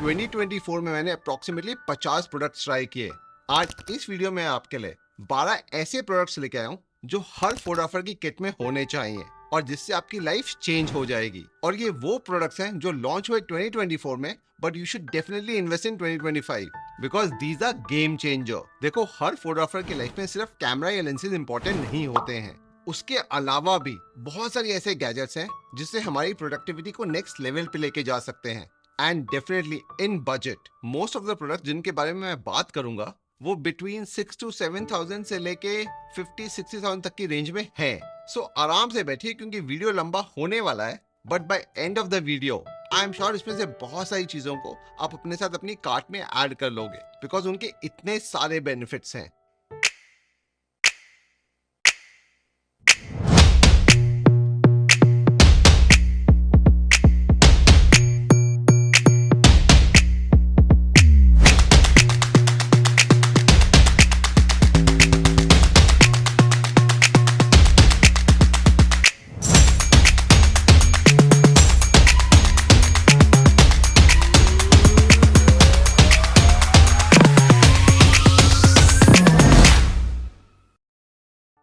2024 में मैंने approximately 50 products try किए। आज इस वीडियो में आपके लिए 12 ऐसे प्रोडक्ट्स लेके आया हूँ जो हर फोटोग्राफर की किट में होने चाहिए और जिससे आपकी लाइफ चेंज हो जाएगी। और ये वो प्रोडक्ट्स हैं जो लॉन्च हुए 2024 में, but you should definitely invest in 2025 because these are game changer. देखो, हर फोटोग्राफर की लाइफ में सिर्फ कैमरा या लेंसेज इंपॉर्टेंट नहीं होते हैं, उसके अलावा भी बहुत सारे ऐसे गैजेट्स हैं जिससे हमारी प्रोडक्टिविटी को नेक्स्ट लेवल पे लेके जा सकते हैं। And definitely in budget. Most of the product जिनके बारे में मैं बात करूंगा वो बिटवीन 6 to 7,000 से लेके 50-60,000 तक की रेंज में है। सो आराम से बैठिए क्योंकि वीडियो लंबा होने वाला है, but by end of the video I am sure इसमें से बहुत सारी चीजों को आप अपने साथ अपनी कार्ट में ऐड कर लोगे बिकॉज उनके इतने सारे बेनिफिट्स हैं।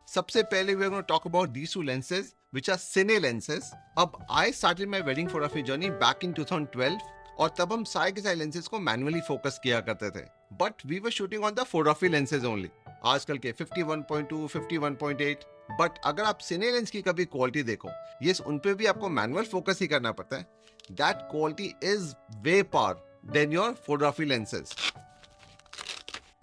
सबसे पहले we are going to talk about these two lenses which are Cine lenses. अब I started my wedding photography journey back in 2012 और तब हम सारे के सारे lenses को manually focus किया करते थे, but we were shooting on the photography lenses only. आजकल के 51.2, 51.8, but अगर आप Cine lens की कभी क्वालिटी देखो, yes उन पे भी आपको manual focus ही करना पड़ता है. That quality is way far than your photography lenses.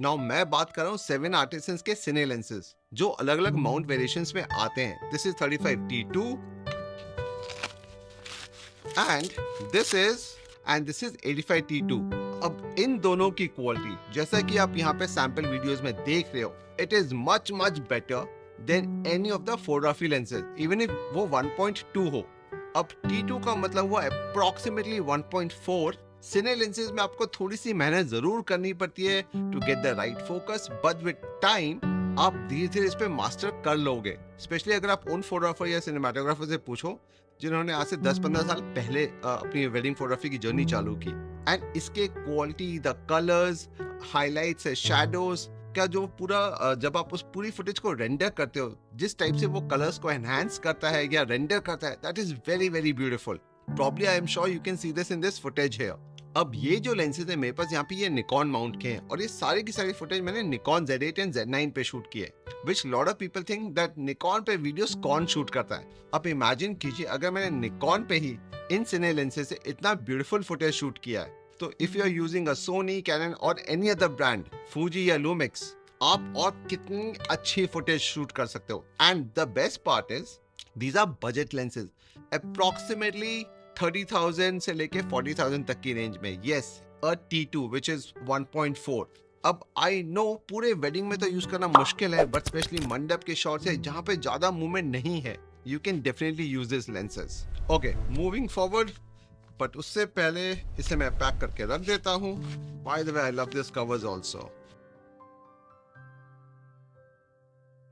Now मैं बात कर रहा हूँ 7 आर्टिसंस के सिने लेंसेज जो अलग अलग माउंट वेरिएशंस में आते हैं। This is 35T2 and this is 85T2। अब इन दोनों की क्वालिटी जैसा कि आप यहाँ पे सैंपल वीडियोस में देख रहे हो, it is much better than any of the photography lenses even if वो 1.2 हो। अब T2 का मतलब हुआ अप्रोक्सीमेटली 1.4। सिने लेंसेज में आपको थोड़ी सी मेहनत जरूर करनी पड़ती है to get the right focus, but with time आप धीरे धीरे इस पे मास्टर कर लोगे। स्पेशली अगर आप उन फोटोग्राफर या सिनेमाटोग्राफर से पूछो जिन्होंने आज से 10-15 साल पहले अपनी वेडिंग फोटोग्राफी की जर्नी चालू की। एंड इसके quality, the colours, highlights, shadows का जो पूरा जब आप उस पूरी फुटेज को रेंडर करते हो, जिस टाइप से वो कलर्स को एनहांस करता है या रेंडर करता है, that is very beautiful. Probably I am sure you can see this in this footage here. अब ये जो लेंसेज है मेरे पास यहाँ पे ये निकॉन माउंट के हैं और ये सारी की सारी फुटेज मैंने निकॉन Z8 एंड Z9 पे शूट की है, which lot of people think that Nikon पे वीडियोस कौन शूट करता है। अब इमेजिन कीजिए अगर मैंने निकॉन पे ही इन सिने लेंसेज से इतना ब्यूटीफुल फुटेज शूट किया है, तो if you are using a Sony, Canon और एनी अदर ब्रांड, फूजी या लूमिक्स, आप और कितनी अच्छी फुटेज शूट कर सकते हो। And the best part is these are budget lenses, approximately 30,000 से लेके 40,000 तक की रेंज में। yes, a T2 which is 1.4। अब I know पूरे वेडिंग में तो यूज करना मुश्किल है, बट स्पेशली मंडप के शॉट्स है जहाँ पे ज्यादा मूवमेंट नहीं है, you can definitely use these lenses. Okay, moving forward, but उससे पहले इसे मैं पैक करके रख देता हूँ। By the way, I love this covers also.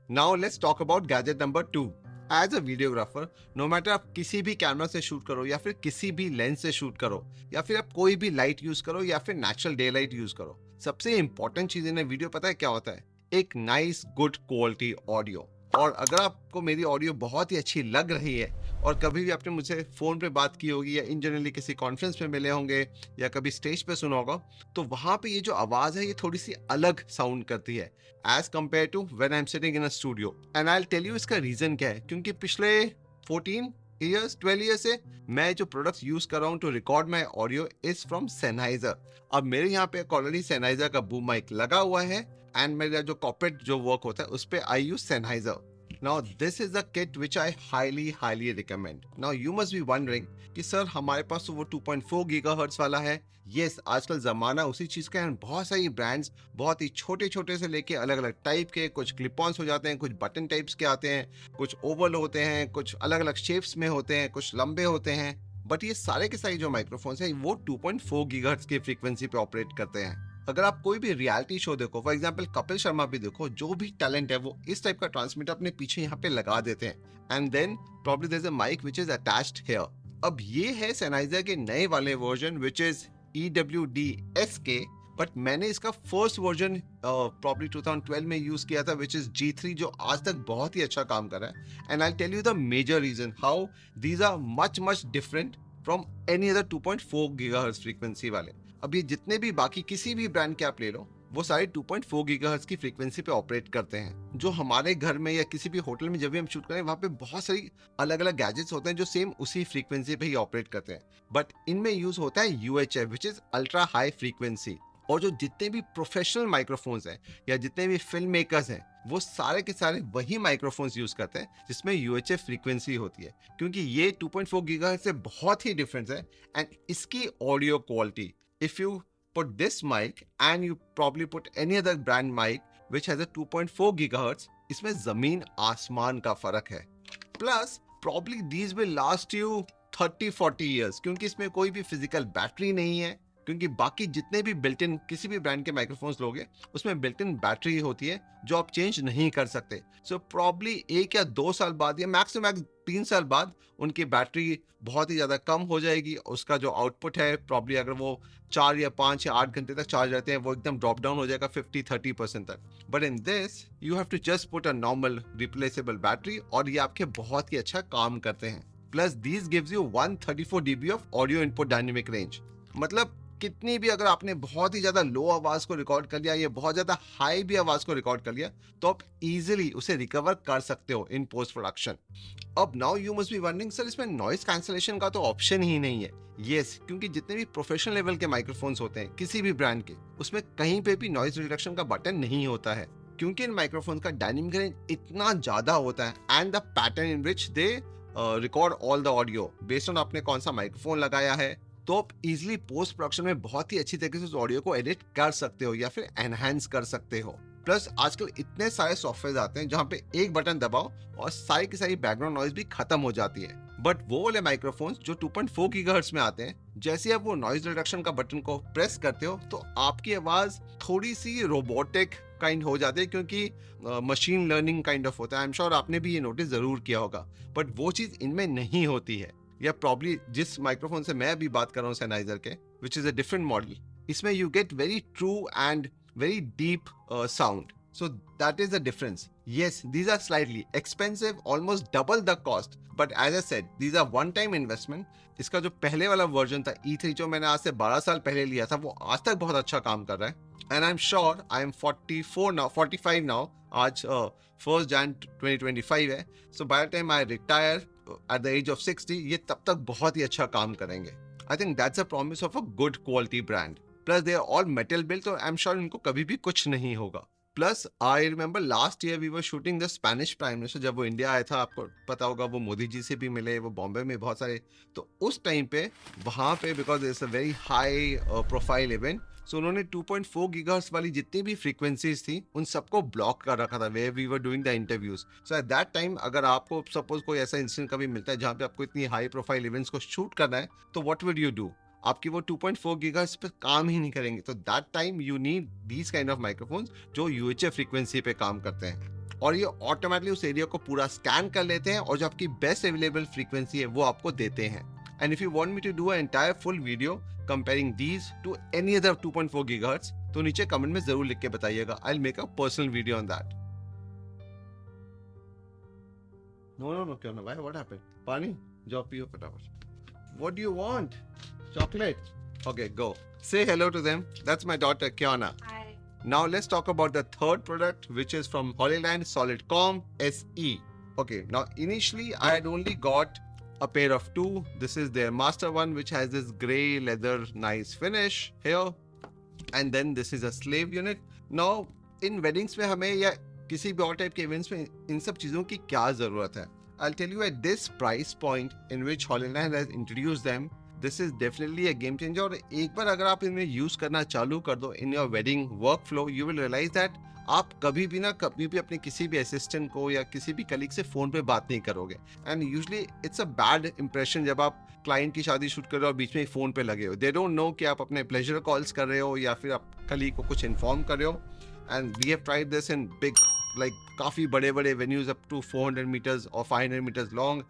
Now let's talk about gadget number 2. As a videographer, no matter आप किसी भी कैमरा से शूट करो या फिर किसी भी लेंस से शूट करो या फिर आप कोई भी लाइट यूज करो या फिर नेचुरल डे लाइट यूज करो, सबसे इंपॉर्टेंट चीज इन वीडियो पता है क्या होता है? एक नाइस गुड क्वालिटी ऑडियो। और अगर आपको मेरी ऑडियो बहुत ही अच्छी लग रही है और कभी भी आपने मुझसे फोन पे बात की होगी या इन जनरली किसी कॉन्फ्रेंस में मिले होंगे या कभी स्टेज पे सुना होगा, तो वहां पे ये जो आवाज है ये थोड़ी सी अलग साउंड करती है as compare to when I am sitting in a studio. And I will tell you इसका रीजन क्या है। क्योंकि पिछले 12 ईयर्स से मैं जो प्रोडक्ट्स यूज कर रहा हूँ to record my audio is from Sennheiser। अब मेरे यहाँ पे ऑलरेडी Sennheiser का बूम माइक लगा हुआ है एंड मेरा जो कॉर्पोरेट जो वर्क होता है उस पे आई use Sennheiser। Now this is the kit which I highly recommend. Now you must be wondering कि सर हमारे पास तो वो 2.4 गीगाहर्ट्ज वाला है। Yes, आजकल जमाना उसी चीज का है। बहुत सारी ब्रांड्स बहुत ही छोटे से लेके अलग अलग टाइप के, कुछ क्लिप ऑन्स हो जाते हैं, कुछ बटन टाइप्स के आते हैं, कुछ ओवल होते हैं, कुछ अलग अलग शेप्स में होते हैं, कुछ लंबे होते हैं। बट ये सारे के सारे जो माइक्रोफोन्स है वो 2.4 गीगाहर्ट्ज की फ्रीक्वेंसी पे ऑपरेट करते हैं। अगर आप कोई भी रियलिटी शो देखो, फॉर एग्जांपल कपिल शर्मा भी देखो, जो भी टैलेंट है वो इस टाइप का ट्रांसमीटर अपने पीछे यहाँ पे लगा देते हैं and then probably there is a mic which is attached here. अब ये है Sennheiser के नए वाले version which is EWD-SK, but मैंने इसका फर्स्ट वर्जन प्रॉब्ली 2012 में यूज किया था, विच इज G3, जो आज तक बहुत ही अच्छा काम कर रहा है. And I tell you the major reason how these are much different from any other 2.4 gigahertz frequency वाले. अब ये जितने भी बाकी किसी भी ब्रांड के आप ले लो, वो सारे 2.4 गीगाहर्ट्ज की फ्रीक्वेंसी पे ऑपरेट करते हैं. जो हमारे घर में या किसी भी होटल में जब भी हम शूट करें, वहाँ पे बहुत सारी अलग अलग गैजेट्स होते हैं जो सेम उसी फ्रीक्वेंसी पे ही ऑपरेट करते हैं. बट इनमें यूज होता है UHF, which is ultra high frequency. और जो जितने भी प्रोफेशनल माइक्रोफोन्स हैं या जितने भी फिल्म मेकर्स हैं, वो सारे के सारे वही माइक्रोफोन्स यूज करते हैं जिसमें UHF फ्रीक्वेंसी होती है, क्योंकि ये 2.4 गीगाहर्ट्ज से बहुत ही डिफरेंस है. एंड इसकी audio quality, if you put this mic and you probably put any other brand mic which has a 2.4 gigahertz, इसमें जमीन आसमान का फर्क है. Plus probably these will last you 30-40 years, क्योंकि इसमें कोई भी फिजिकल बैटरी नहीं है. क्योंकि बाकी जितने भी बिल्ट इन किसी भी ब्रांड के माइक्रोफोन्स लोगे, उसमें बिल्ट इन बैटरी होती है जो आप चेंज नहीं कर सकते. सो प्रॉब्ली 1 या 2 साल बाद या मैक्स टू मैक्स 3 साल बाद उनकी बैटरी बहुत ही ज़्यादा कम हो जाएगी. उसका जो आउटपुट है, प्रॉब्ली अगर वो 4 या 5 या 8 घंटे तक चार्ज रहते हैं, वो एकदम ड्रॉप डाउन हो जाएगा 50-30% तक. But in this you have to just put a normal replaceable battery, और ये आपके बहुत ही अच्छा काम करते हैं. Plus this gives you 134 dB of audio input dynamic range. मतलब कितनी भी अगर आपने बहुत ही ज्यादा लो आवाज को रिकॉर्ड कर लिया या बहुत ज्यादा हाई भी आवाज को रिकॉर्ड कर लिया, तो आप इजीली उसे रिकवर कर सकते हो इन पोस्ट प्रोडक्शन. अब now you must be wondering, sir इसमें नॉइस कैंसलेशन का तो ऑप्शन ही नहीं है. यस, क्योंकि जितने भी प्रोफेशनल लेवल के माइक्रोफोन्स होते हैं किसी भी ब्रांड के, उसमें कहीं पे भी नॉइस रिडक्शन का बटन नहीं होता है, क्योंकि इन माइक्रोफोन का डायनेमिक रेंज इतना ज्यादा होता है. And the pattern in which they record all the audio based on आपने कौन सा माइक्रोफोन लगाया है, तो आप इजिली पोस्ट प्रोडक्शन में बहुत ही अच्छी तरीके से उस ऑडियो को एडिट कर सकते हो या फिर एनहांस कर सकते हो. प्लस आजकल इतने सारे सॉफ्टवेयर आते हैं जहाँ पे एक बटन दबाओ और सारी की सारी बैकग्राउंड नॉइज भी खत्म हो जाती है. बट वो वाले माइक्रोफोन्स जो 2.4 गीगाहर्ट्ज में आते हैं, जैसे ही आप वो नॉइज रिडक्शन का बटन को प्रेस करते हो, तो आपकी आवाज थोड़ी सी रोबोटिक काइंड हो जाती है, क्योंकि मशीन लर्निंग काइंड ऑफ होता है. आई एम श्योर आपने भी ये नोटिस जरूर किया होगा, बट वो चीज इनमें नहीं होती है. या प्रॉब्ली जिस माइक्रोफोन से मैं अभी बात कर रहा हूँ Sennheiser के, which is a different model, इसमें you get very true and very deep sound. So that is the difference. Yes, these are slightly expensive, almost double the cost, but as I said, these are one time investment. इसका जो पहले वाला version था E3, जो मैंने आज से 12 साल पहले लिया था, वो आज तक बहुत अच्छा काम कर रहा है. And I'm sure I am 45 now. आज 1st Jan 2025 है. So by the time I retire at the age of 60, ये तब तक बहुत ही अच्छा काम करेंगे. I think that's a promise of a good quality brand. Plus they are all metal built, so I'm sure इनको कभी भी कुछ नहीं होगा. Plus I remember last year we were shooting the Spanish prime minister. जब वो India आया था, आपको पता होगा, वो मोदी जी से भी मिले, वो बॉम्बे में बहुत सारे. तो उस टाइम पे वहाँ पे, because it's a very high profile event, so उन्होंने 2.4 गीगाहर्ट्ज वाली जितनी भी फ्रीक्वेंसीज थी, उन सबको ब्लॉक कर रखा था where we were doing the interviews. So at that time अगर आपको सपोज कोई ऐसा इंसिडेंट कभी मिलता है जहाँ पे आपको इतनी हाई प्रोफाइल इवेंट्स को शूट करना है, तो व्हाट वुड यू डू? आपकी वो 2.4 गीगाहर्ट्ज पे काम ही नहीं करेंगे. तो that time you need these kind of microphones जो UHF फ्रीक्वेंसी पे काम करते हैं, और ये ऑटोमेटिकली उस एरिया को पूरा स्कैन कर लेते हैं और जो आपकी बेस्ट अवेलेबल फ्रीक्वेंसी है वो आपको देते हैं. And if you want me to do a entire full video comparing these to any other 2.4 gigahertz, तो नीचे कमेंट में जरूर लिख के बताइएगा. I will make a personal video on that. No क्यों ना भाई, व्हाट हैपेंड? पानी जाओ पियो फटाफट. What do you want? Chocolate? Okay, go. Say hello to them. That's my daughter, Kiana. Hi. Now let's talk about the third product, which is from Hollyland Solidcom SE. Okay, now initially I had only got a pair of two. This is their master one, which has this gray leather nice finish here. And then this is a slave unit. Now, in weddings में हमें या किसी भी और type के events में इन सब चीज़ों की क्या ज़रूरत है? I'll tell you, at this price point in which Hollyland has introduced them, this is definitely a game changer. और एक बार अगर आप इन्हें यूज करना चालू कर दो in your wedding workflow, you will realise that आप कभी भी अपने किसी भी असिस्टेंट को या किसी भी कलीग से फोन पे बात नहीं करोगे. And usually it's a bad impression जब आप क्लाइंट की शादी शूट कर रहे हो और बीच में फोन पे लगे हो. दे डोंट नो कि आप अपने प्लेजर कॉल्स कर रहे हो या फिर आप कलीग को कुछ इन्फॉर्म कर रहे हो. And we have tried this in big like काफ़ी बड़े बड़े वेन्यूज अप टू 400 मीटर्स और 500 मीटर्स लॉन्ग,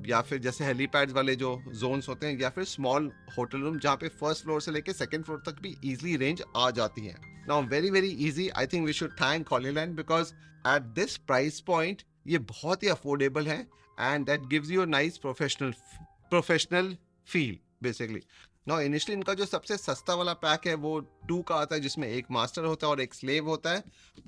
या फिर जैसे हेलीपैड्स वाले जो जोन्स होते हैं, या फिर स्मॉल होटल रूम जहाँ पे फर्स्ट फ्लोर से लेके सेकंड फ्लोर तक भी इजीली रेंज आ जाती है. Now very very easy. I think we should thank Hollyland because at this price point ये बहुत ही अफोर्डेबल है and that gives you a nice professional feel basically. Now initially इनका जो सबसे सस्ता वाला पैक है वो 2 का आता है, जिसमें एक मास्टर होता है और एक स्लेव होता है.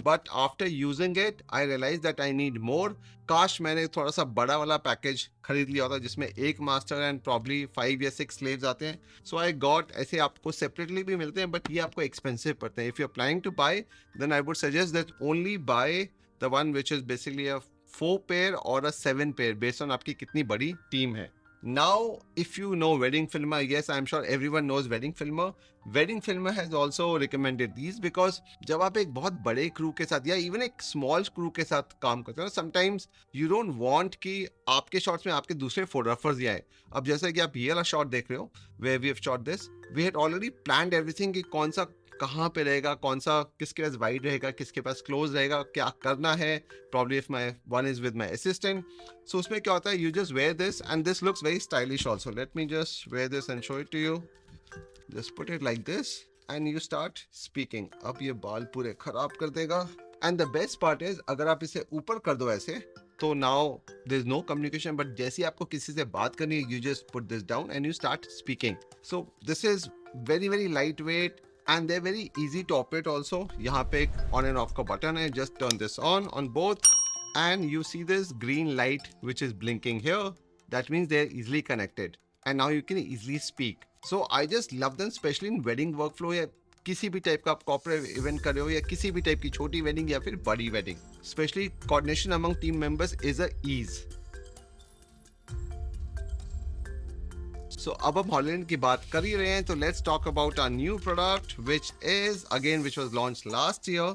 But after using it I realise that I need more. काश मैंने थोड़ा सा बड़ा वाला पैकेज खरीद लिया होता जिसमें एक मास्टर एंड प्रॉब्ली 5 या 6 स्लेव्स आते हैं. सो आई गॉट, ऐसे आपको सेपरेटली भी मिलते हैं बट ये आपको एक्सपेंसिव पड़ते हैं. If you are planning to buy then I would suggest that only buy the one which is basically a 4 pair और अ 7 पेयर बेस्ड ऑन आपकी कितनी बड़ी टीम है. Now, if you know Wedding Filmer, yes, I'm sure everyone knows Wedding Filmer. Wedding Filmer has also recommended these because जब आप एक बहुत बड़े क्रू के साथ या इवन एक स्मॉल क्रू के साथ काम करते हो, समटाइम्स यू डोंट वांट कि आपके शॉट्स में आपके दूसरे फोटोग्राफर्स ही आए. अब जैसे कि आप ये वाला शॉट देख रहे हो, where we have shot this, we had already planned everything कि कौन सा कहाँ पे रहेगा, कौन सा किसके पास वाइड रहेगा, किसके पास क्लोज रहेगा, क्या करना है. Probably if my one is with my assistant. So उसमें क्या होता है, you just wear this and this looks very stylish also. Let me just wear this and show it to you. Just put it like this and you start speaking. अब ये बाल पूरे खराब कर देगा. And the best part is अगर आप इसे ऊपर कर दो ऐसे तो now there is no communication, but जैसे आपको किसी से बात करनी है you just put this down and you start speaking. So this is very very light weight and they're very easy to operate also. यहाँ पे एक on and off का button है, just turn this on both and you see this green light which is blinking here. That means they're easily connected and now you can easily speak. So I just love them, especially in wedding workflow या किसी भी type का आप corporate event कर रहे हो या किसी भी टाइप की छोटी वेडिंग या फिर बड़ी wedding, specially coordination among team members is a ease. So अब हम हॉलैंड की बात कर ही रहे हैं तो let's talk about our new product which was launch last year,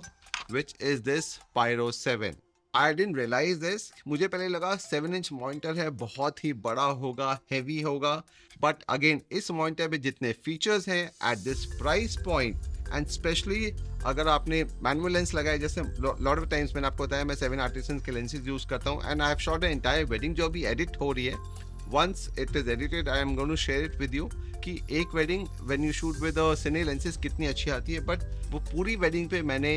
which is this Pyro 7. I didn't realise this. मुझे पहले लगा 7-inch मॉनिटर है, बहुत ही बड़ा होगा, हैवी होगा. बट अगेन इस मॉनिटर में जितने फीचर्स हैं eight this price point and specially अगर आपने मैनुअल लेंस लगाया, जैसे लॉट ऑफ टाइम्स मैंने आपको बताया मैं 7 आर्टिसन के लेंसेज यूज करता हूँ and I have shot the entire wedding जो अभी एडिट हो रही है. Once it is edited, I am going to share it with you कि एक wedding when you shoot with Cine lenses कितनी अच्छी आती है. बट वो पूरी वेडिंग पे मैंने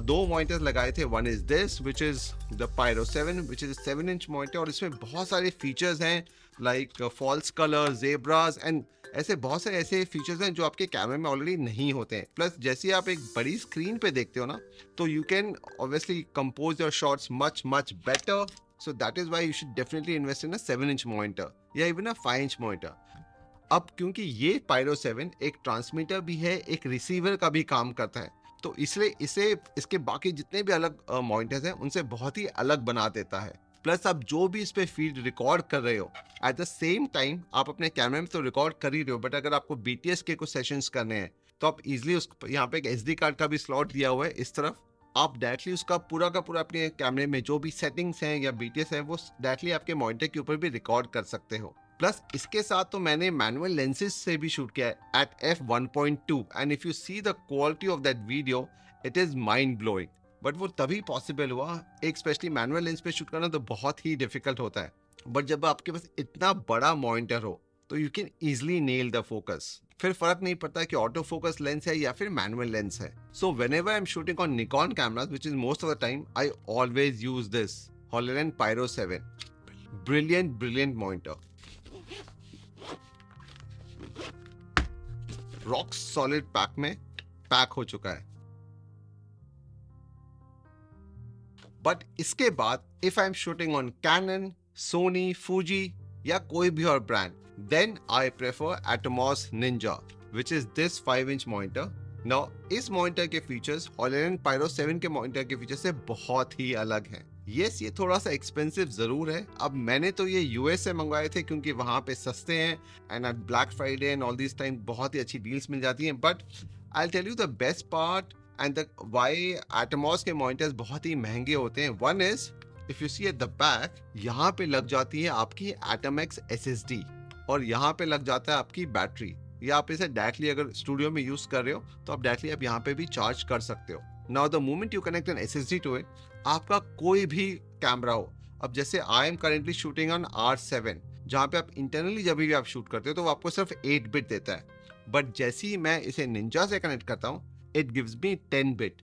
2 मॉनिटर्स लगाए थे. One is this which is the Pyro 7 which is 7-inch monitor और इसमें बहुत सारे फीचर्स हैं like false colour, zebras and ऐसे बहुत सारे ऐसे फीचर्स हैं जो आपके कैमरे में ऑलरेडी नहीं होते हैं. प्लस जैसे आप एक बड़ी स्क्रीन पे देखते हो ना तो you can obviously compose your shots much better. So that is why you should definitely invest in a 7-inch monitor या even a 5-inch monitor. अब क्योंकि ये Pyro 7 एक ट्रांसमीटर भी है, एक रिसीवर का भी काम करता है, तो इसलिए इसे इसके बाकी जितने भी अलग मॉनिटर्स हैं उनसे बहुत ही अलग बना देता है. प्लस आप जो भी इस पे फीड रिकॉर्ड कर रहे हो एट द सेम टाइम आप अपने कैमरे में तो रिकॉर्ड कर ही रहे हो, बट अगर आपको BTS के कुछ सेशंस करने हैं तो आप इजिली उस यहाँ पे एक SD कार्ड का भी स्लॉट दिया हुआ है इस तरफ. आप डायरेक्टली उसका पूरा का पूरा अपने कैमरे में जो भी सेटिंग्स हैं या BTS हैं वो डायरेक्टली आपके मॉनिटर के ऊपर भी रिकॉर्ड कर सकते हो. प्लस इसके साथ तो मैंने मैनुअल लेंसेज से भी शूट किया है at f1.2 and if you see the quality of that video it is mind blowing. But वो तभी पॉसिबल हुआ, एक स्पेशली मैनुअल लेंस पे शूट करना तो बहुत ही डिफिकल्ट होता है. बट जब आपके पास इतना बड़ा मॉनिटर हो तो you can easily nail the focus. फिर फर्क नहीं पड़ता कि ऑटो फोकस लेंस है या फिर मैनुअल लेंस है. So whenever I am shooting on Nikon cameras which is most of the time I always use this Hollyland Pyro 7. Brilliant monitor, rock solid pack में पैक हो चुका है. But इसके बाद if I am shooting on Canon, Sony, Fuji या कोई भी और brand, then I prefer Atomos Ninja, which is this 5-inch monitor. Now इस मॉनिटर के फीचर्स हॉलैंड पायरो 7 के मॉनिटर के फीचर से बहुत ही अलग हैं. Yes, ये थोड़ा सा एक्सपेंसिव जरूर है. अब मैंने तो ये US से मंगवाए थे क्योंकि वहाँ पे सस्ते हैं and at black Friday and all this time बहुत ही अच्छी डील्स मिल जाती हैं. But I tell you the best part and the why Atomos के मॉनिटर्स बहुत ही महंगे होते हैं. One is if you see at the back यहाँ पे लग जाती है आपकी Atomex SSD और यहाँ पे लग जाता है आपकी बैटरी, या आप इसे डायरेक्टली अगर स्टूडियो में यूज कर रहे हो तो आप डायरेक्टली आप यहाँ पे भी चार्ज कर सकते हो. Now the moment you connect an SSD to it, आपका कोई भी कैमरा हो, अब जैसे I am currently shooting on R7, जहाँ पे आप इंटरनली जब भी आप शूट करते हो तो वो आपको सिर्फ 8 बिट देता है, बट जैसे ही मैं इसे निंजा से कनेक्ट करता हूँ it gives me 10 bit.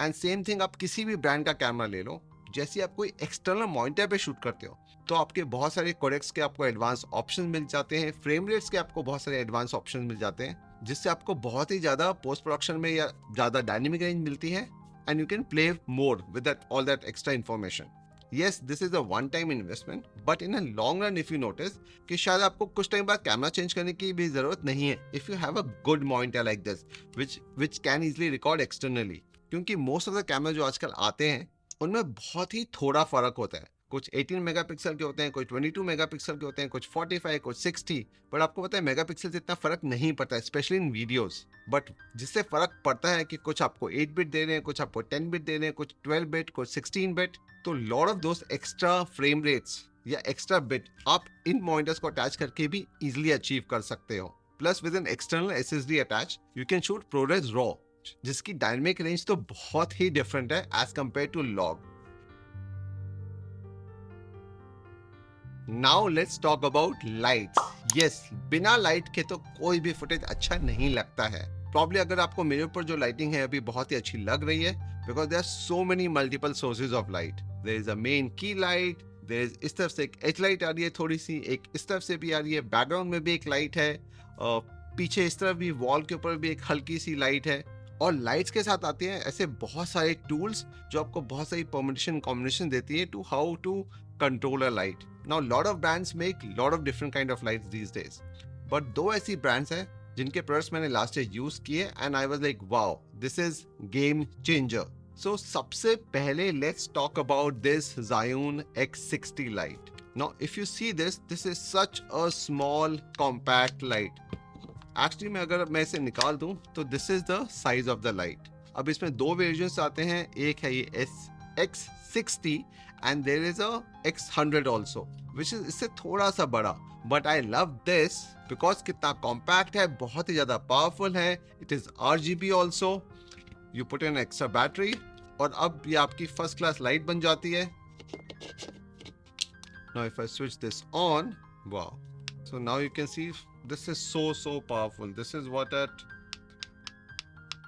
And same thing आप किसी भी ब्रांड का कैमरा ले लो, जैसे आप कोई एक्सटर्नल मॉनिटर पे शूट करते हो तो आपके बहुत सारे कोडेक्स के आपको एडवांस ऑप्शन मिल जाते हैं, फ्रेम रेट्स के आपको बहुत सारे एडवांस ऑप्शन मिल जाते हैं, जिससे आपको बहुत ही ज़्यादा पोस्ट प्रोडक्शन में या ज़्यादा डायनेमिक रेंज मिलती है, and you can play more with that all that extra information. Yes, this is a one time investment, but in a long run if you notice कि शायद आपको कुछ टाइम बाद कैमरा चेंज करने की भी जरूरत नहीं है if you have a good monitor like this which can easily record externally, क्योंकि मोस्ट ऑफ द कैमरा जो आजकल आते हैं उनमें बहुत ही थोड़ा फर्क होता है, कुछ 18 मेगापिक्सल के होते हैं, कुछ 22 मेगापिक्सल के होते हैं, कुछ 45, कुछ 60, बट आपको पता है मेगापिक्सल से इतना फर्क नहीं पड़ता, स्पेशली इन वीडियोस। बट जिससे फर्क पड़ता है कि कुछ आपको 8 बिट दे रहे हैं, कुछ आपको 10 बिट दे रहे हैं, कुछ 12 बिट, कुछ 16 बिट, तो लॉट ऑफ दोस्त एक्स्ट्रा फ्रेम रेट्स या एक्स्ट्रा बिट आप इन मॉनिटर्स को अटैच करके भी इजिली अचीव कर सकते हो। Plus with an external SSD attach you can shoot ProRes raw, जिसकी डायनेमिक रेंज तो बहुत ही डिफरेंट है as compare to log. Now let's talk about lights. Yes, बिना लाइट के तो कोई भी फुटेज अच्छा नहीं लगता है। प्रॉब्ली अगर आपको मेरे ऊपर जो लाइटिंग है अभी बहुत ही अच्छी लग रही है, because there are so many multiple sources of light. There is a main key light, there is इस तरफ से एक एच लाइट आ रही है थोड़ी सी, एक इस तरफ से भी आ रही है, बैकग्राउंड में भी एक लाइट है, पीछे इस तरफ भी वॉल के ऊपर भी एक हल्की सी लाइट है, और लाइट्स के साथ आते हैं ऐसे बहुत सारे टूल्स जो आपको बहुत सारी परमिशन कॉम्बिनेशन देती है to how to control a light. Now lot of brands make lot of different kind of lights these days, but दो ऐसी brands हैं जिनके प्रोडक्ट्स मैंने लास्ट ईयर यूज किए and I was like wow, this is game changer. So सबसे पहले let's talk about this Zhiyun X60 light. Now if you see this is such a small compact light. Actually में अगर मैं इसे निकाल दूं तो this is the size of the light. अब इसमें दो वेरिएशंस आते हैं, एक है ये X60 and there is a X100 also which is इससे थोड़ा सा बड़ा, but I love this because कितना compact है, बहुत ही ज़्यादा powerful है, it is RGB also, you put in extra battery और अब ये आपकी फर्स्ट क्लास लाइट बन जाती है। Now if I switch this on, wow, so now you can see this is so powerful. This is what at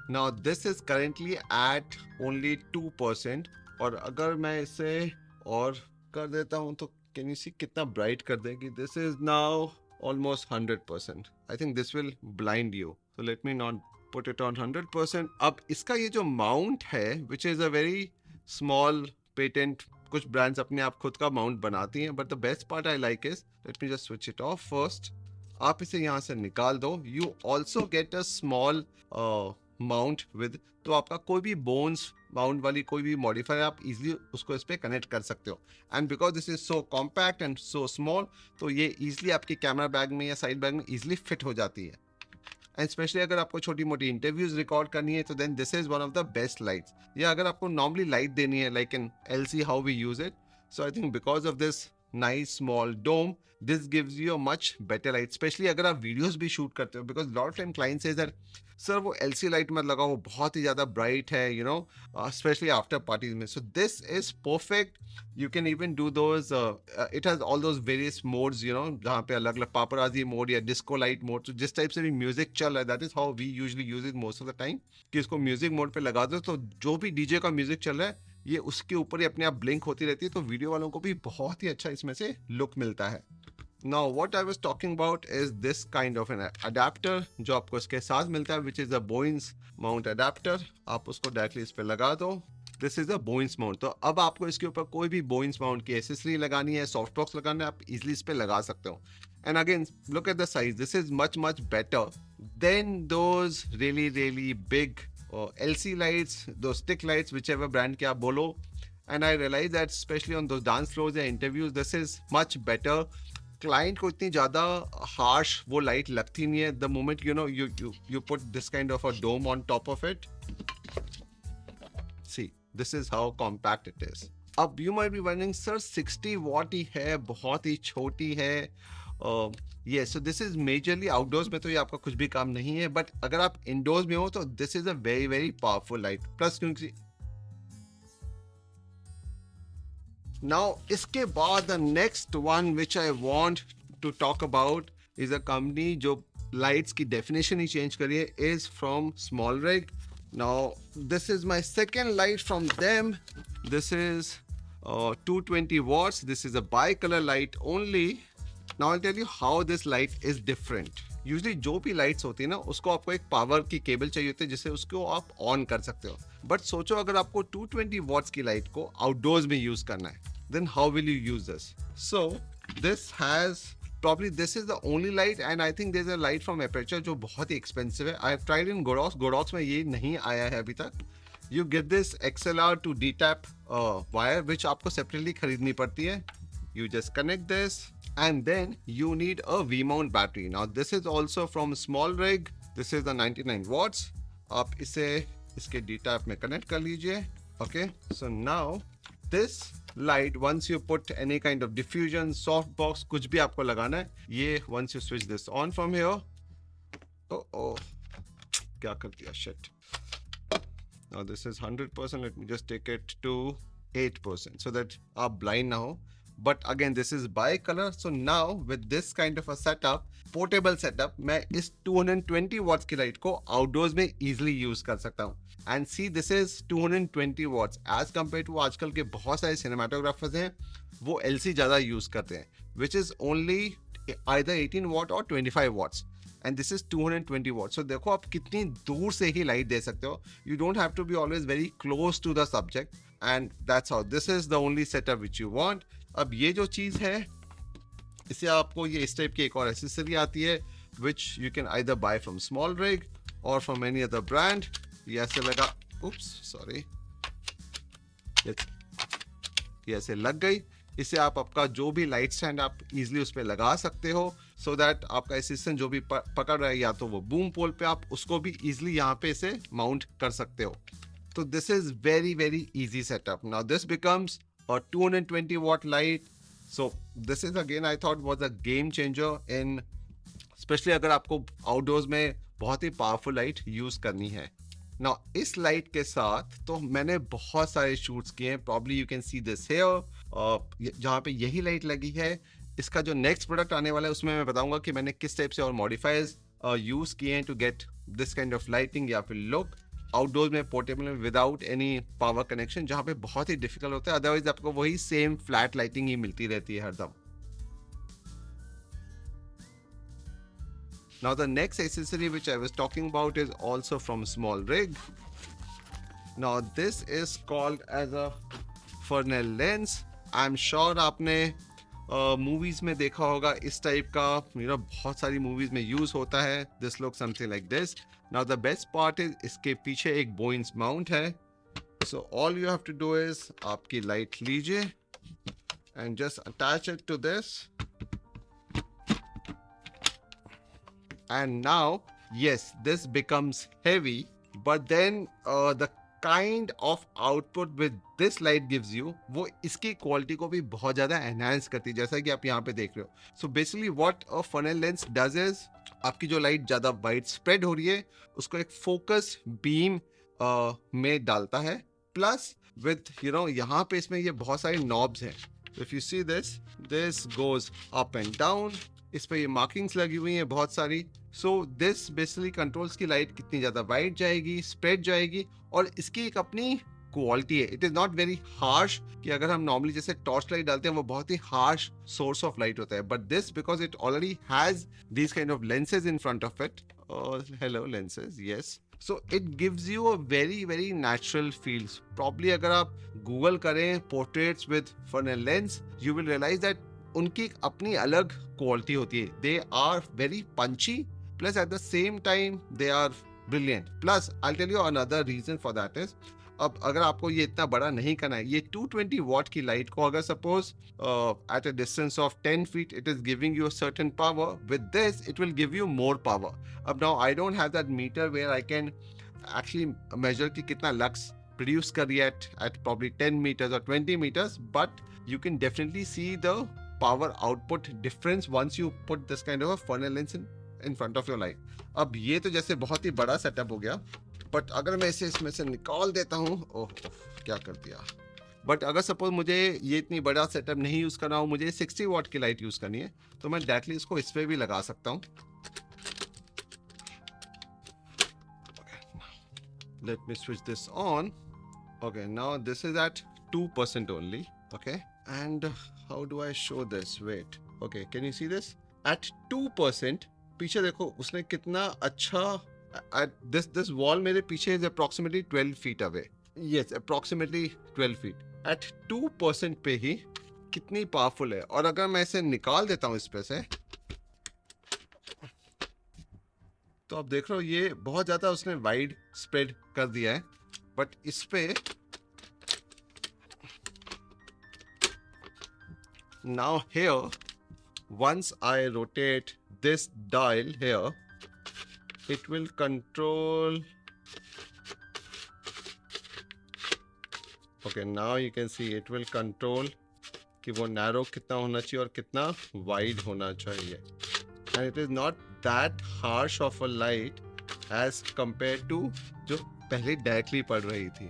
now this is currently at only 2%, और अगर मैं इसे और कर देता हूं तो कैन यू सी कितना ब्राइट कर देगी, this is now almost 100%। I think this will blind you, so let me not put it on 100%। अब इसका ये जो माउंट है विच is a very small patent, कुछ ब्रांड्स अपने आप खुद का माउंट बनाती हैं, but the best part I like is, late me just switch it of first, आप इसे यहाँ से निकाल दो, you also get a small mount with, तो आपका कोई भी बोन्स माउंट वाली कोई भी मॉडिफायर आप इजीली उसको इस पे कनेक्ट कर सकते हो। And because this is so compact and so small, तो ये इजीली आपकी कैमरा बैग में या साइड बैग में इजीली फिट हो जाती है। एंड स्पेशली अगर आपको छोटी मोटी इंटरव्यूज रिकॉर्ड करनी है तो then this is one of the best lights. या अगर आपको नॉर्मली लाइट देनी है like in LC how we use it, so I think because of this nice small dome this gives you a much better light, specially अगर आप videos भी shoot करते हो, because lot of time client says that sir वो LC light मत लगाओ, वो बहुत ही ज़्यादा ब्राइट है, you know, specially after parties में। So this is perfect, you can even do those, it has all those various modes, you know, जहाँ पे अलग अलग पापराजी मोड या डिस्को लाइट मोड, तो जिस टाइप से भी म्यूजिक चल रहा है that is how we usually use it most of the time, कि इसको म्यूजिक मोड पे लगा दो तो जो भी DJ का म्यूजिक चल रहा है ये उसके ऊपर ही अपने आप ब्लिंक होती रहती है, तो वीडियो वालों को भी बहुत ही अच्छा इसमें से लुक मिलता है। Now what I was talking about is this kind of an adapter जो आपको इसके साथ मिलता है, which is a Bowens mount adapter। आप उसको डायरेक्टली इस पे लगा दो, this is a Bowens mount। तो अब आपको इसके ऊपर कोई भी Bowens mount की एसेसरी लगानी है, सॉफ्ट बॉक्स लगाना है, आप इजिली इस पे लगा सकते हो। And again look at the size, this is much better than those really big LC lights, those stick lights, whichever brand के आप बोलो। And I realize that especially on those dance floors या interviews, this is much better। Client को इतनी ज़्यादा harsh वो light लगती नहीं है the moment you know you put this kind of a dome on top of it. See this is how compact it is. अब you might be wondering sir 60 watt ही है, बहुत ही छोटी है, ये so this is majorly outdoors में तो ये आपका कुछ भी काम नहीं है, बट अगर आप इंडोर्स में हो तो this is a very very powerful light. Plus क्योंकि नाउ इसके बाद the next one which I want to talk about is a company जो लाइट्स की डेफिनेशन ही चेंज करी है, is from SmallRig. Now this is my second light from them. This is 220 watts. This is a bi-color light only. Now I'll tell you how this light is different. Usually जो भी lights होती है ना, उसको आपको एक power की cable चाहिए होती है जिससे उसको आप ऑन कर सकते हो। बट सोचो अगर आपको 220 वॉट्स की लाइट को आउटडोर्स में यूज करना है, then how will you use this? So this has probably this is the only light, and I think there's a light from Aperture जो बहुत ही expensive है। I have tried in Godox, Godox में ये नहीं आया है अभी तक। You get this XLR to DTAP wire which आपको separately खरीदनी पड़ती है। You just connect this and then you need a V-mount battery. Now this is also from SmallRig. This is the 99 watts. आप इसे इसके DTAP में connect कर लीजिए। Okay, so now this light, once you put any kind of diffusion, softbox, कुछ भी आपको लगाना है, ये once you switch this on from here, oh क्या कर दिया, shit. Now this is 100%. Let me just take it to 8% so that आप blind ना हो. But again, this is bi-color. So now with this kind of a setup, portable setup, मैं इस 220 watts की light को outdoors में easily use कर सकता हूँ. And see, this is 220 watts as compared to आजकल के बहुत सारे cinematographers हैं, वो LC ज़्यादा use करते हैं, which is only either 18 watt or 25 watts. And this is 220 watts. So देखो आप कितनी दूर से ही लाइट दे सकते हो. You don't have to be always very close to the subject. And that's how. This is the only setup which you want. अब ये जो चीज़ है, इसे आपको ये इस टाइप की एक और एक्सेसरी आती है, which you can either buy from SmallRig or from any other brand. ये ऐसे लगा, oops, sorry. ये ऐसे लग गई. इसे आप आपका जो भी लाइट स्टैंड आप इजीली उस पर लगा सकते हो, सो दैट आपका असिस्टेंट जो भी पकड़ रहा है या तो वो बूम पोल पे, आप उसको भी इजीली यहाँ पे इसे माउंट कर सकते हो. तो this is very very easy setup. Now this becomes a 220 watt light. So this is again I thought was a game changer in, specially अगर आपको आउटडोर्स में बहुत ही पावरफुल लाइट यूज करनी है. Now, इस लाइट के साथ तो मैंने बहुत सारे शूट्स किए हैं. Probably you can see this here, जहाँ पे यही लाइट लगी है. इसका जो नेक्स्ट प्रोडक्ट आने वाला है उसमें मैं बताऊंगा कि मैंने किस टाइप से और मॉडिफायर्स यूज किए हैं to get this kind of lighting या फिर लुक आउटडोर्स में, पोर्टेबल में, विदाउट एनी पावर कनेक्शन, जहाँ पे बहुत ही डिफिकल्ट होता है. अदरवाइज आपको वही सेम फ्लैट लाइटिंग ही मिलती रहती है हरदम. Now the next accessory which I was talking about is also from SmallRig. Now this is called as a Fresnel lens. I'm sure आपने मूवीज में देखा होगा इस टाइप का, बहुत सारी मूवीज में यूज होता है. This looks something like this. Now the best part is इसके पीछे एक Bowens mount है. So all you have to do is आपकी लाइट लीजिए and just attach it to this. And now, yes, this becomes heavy, but then the kind of output with this light gives you, वो इसकी quality को भी बहुत ज़्यादा enhance करती है, जैसा कि आप यहाँ पे देख रहे हो. So basically what a funnel lens does is, आपकी जो लाइट ज़्यादा वाइड स्प्रेड हो रही है उसको एक फोकस बीम में डालता है. प्लस विथ यहाँ पे इसमें ये बहुत सारे नॉब्स हैं. If you see this goes up and down. इस पर ये मार्किंग्स लगी हुई हैं बहुत सारी. सो दिस बेसिकली कंट्रोल्स की लाइट कितनी ज़्यादा वाइड जाएगी, स्प्रेड जाएगी, और इसकी एक अपनी क्वालिटी है. It is not very harsh, कि अगर हम नॉर्मली जैसे टॉर्च लाइट डालते हैं वो बहुत ही हार्श सोर्स ऑफ लाइट होता है. But this because it already has this kind of lenses in front of it. Hello lenses, yes. So it gives you a very very natural feels. Probably अगर आप Google करें portraits with Fresnel lens, you will realise that उनकी एक अपनी अलग quality होती है. They are very punchy, plus at the same time they are brilliant. Plus I tell you another reason for that is, अब अगर आपको ये इतना बड़ा नहीं करना है, ये 220 वॉट की लाइट को अगर suppose at a distance of 10 feet it is giving you a certain power, with this it will give you more power. अब now I don't have that meter where I can actually measure कि कितना lux produce कर रही है at probably 10 meters or 20 meters, but you can definitely see the power output difference once you put this kind of a funnel lens in front of your light. अब ये तो जैसे बहुत ही बड़ा सेटअप हो गया, बट अगर मैं इसे इसमें से निकाल देता हूँ, ओह क्या कर दिया। बट अगर सपोज मुझे ये इतनी बड़ा सेटअप नहीं यूज़ करना हो, मुझे 60 वाट की लाइट यूज़ करनी है, तो मैं डायरेक्टली इसको इस पर भी लगा सकता हूँ। Let me switch this on. Okay, now this is at 2% only. Okay, and how do I show this? Wait. Okay, can you see this? At 2%, पीछे देखो उसने कितना अच्छा, at this wall मेरे पीछे is approximately 12 feet away. Yes, approximately 12 feet. At 2% पे ही कितनी powerful है। और अगर मैं इसे निकाल देता हूँ इस पे से, तो आप देख रहे हो ये बहुत ज़्यादा उसने वाइड स्प्रेड कर दिया है, बट इस पे now here once I rotate this dial here, it will control. Okay, now you can see it will control कि वो नैरो कितना होना चाहिए और कितना वाइड होना चाहिए। And it is not that harsh of a light as compared to जो पहले directly पड़ रही थी।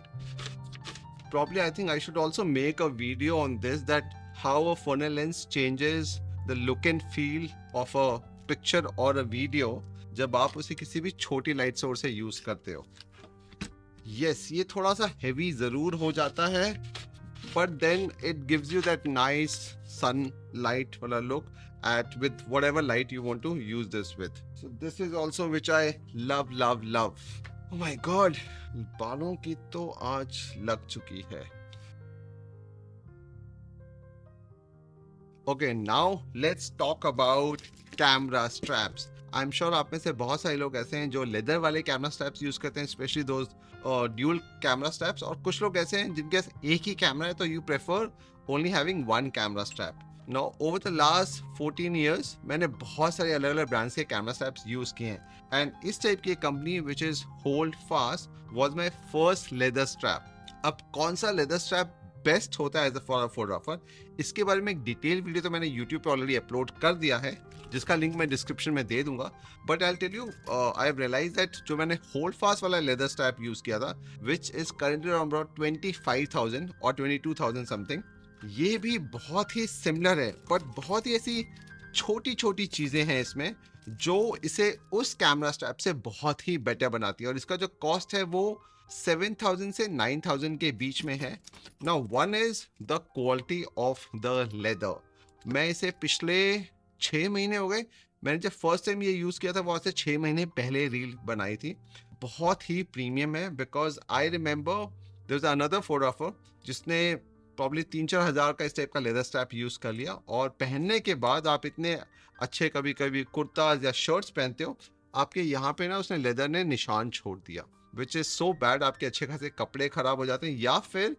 Probably I think I should also make a video on this, that how a funnel lens changes the look and feel of a picture or a video जब आप उसे किसी भी छोटी लाइट सोर्स से यूज करते हो। Yes, ये थोड़ा सा heavy जरूर हो जाता है, but then it gives you that nice sunlight वाला look at with whatever light you want to use this with. So this is also which I love. Oh my god, बालों की तो आज लग चुकी है। Okay, now let's talk about camera straps. I'm sure आप में से बहुत सारे लोग ऐसे हैं जो लेदर वाले कैमरा स्ट्रैप्स यूज करते हैं, specially those dual camera straps, और कुछ लोग ऐसे हैं जिनके पास एक ही कैमरा है, तो you prefer only having one camera strap. Now, over the last 14 years, मैंने बहुत सारे अलग अलग ब्रांड्स के कैमरा स्ट्रैप्स यूज किए हैं, एंड इस टाइप की company which is hold fast was my first leather strap. अब कौन सा लेदर स्ट्रैप बेस्ट होता है एज अ फॉर फोटोग्राफर, इसके बारे में एक डिटेल वीडियो तो मैंने यूट्यूब पे ऑलरेडी अपलोड कर दिया है, जिसका लिंक मैं डिस्क्रिप्शन में दे दूंगा। But I tell you, I have realise that जो मैंने होल्ड फास्ट वाला लेदर स्ट्रैप यूज किया था, विच इज करेंटली अराउंड 25,000 और 22,000 समथिंग, ये भी बहुत ही सिमिलर है, बट बहुत ही ऐसी छोटी छोटी चीज़ें हैं इसमें जो इसे उस कैमरा स्ट्रैप से बहुत ही बेटर बनाती है, और इसका जो कॉस्ट है वो 7,000 से 9,000 के बीच में है। Now one is the quality of the leather. मैं इसे पिछले 6 महीने हो गए, मैंने जब फर्स्ट टाइम ये यूज़ किया था वो से 6 महीने पहले रील बनाई थी। बहुत ही प्रीमियम है, because I remember there is another photographer जिसने प्रॉब्ली 3-4 हज़ार का इस टाइप का लेदर स्ट्रैप यूज़ कर लिया, और पहनने के बाद आप इतने अच्छे कभी कभी कुर्ता या शर्ट्स पहनते हो, आपके यहाँ पे ना उसने लेदर ने निशान छोड़ दिया, विच इज़ सो बैड। आपके अच्छे खासे कपड़े ख़राब हो जाते हैं, या फिर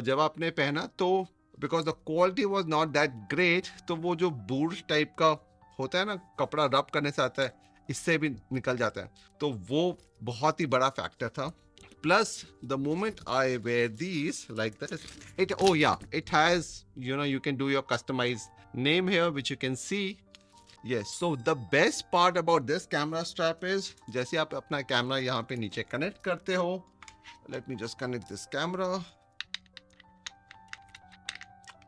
जब आपने पहना तो because the quality was not that great, तो वो जो बूट टाइप का होता है ना, कपड़ा रब करने से आता है, इससे भी निकल जाता है, तो वो बहुत ही बड़ा फैक्टर था। Plus, the moment I wear these like this, it has, you can do your customized name here, which you can see. Yes, so the best part about this camera strap is, जैसे आप अपना camera यहाँ पे नीचे connect करते हो, let me just connect this camera.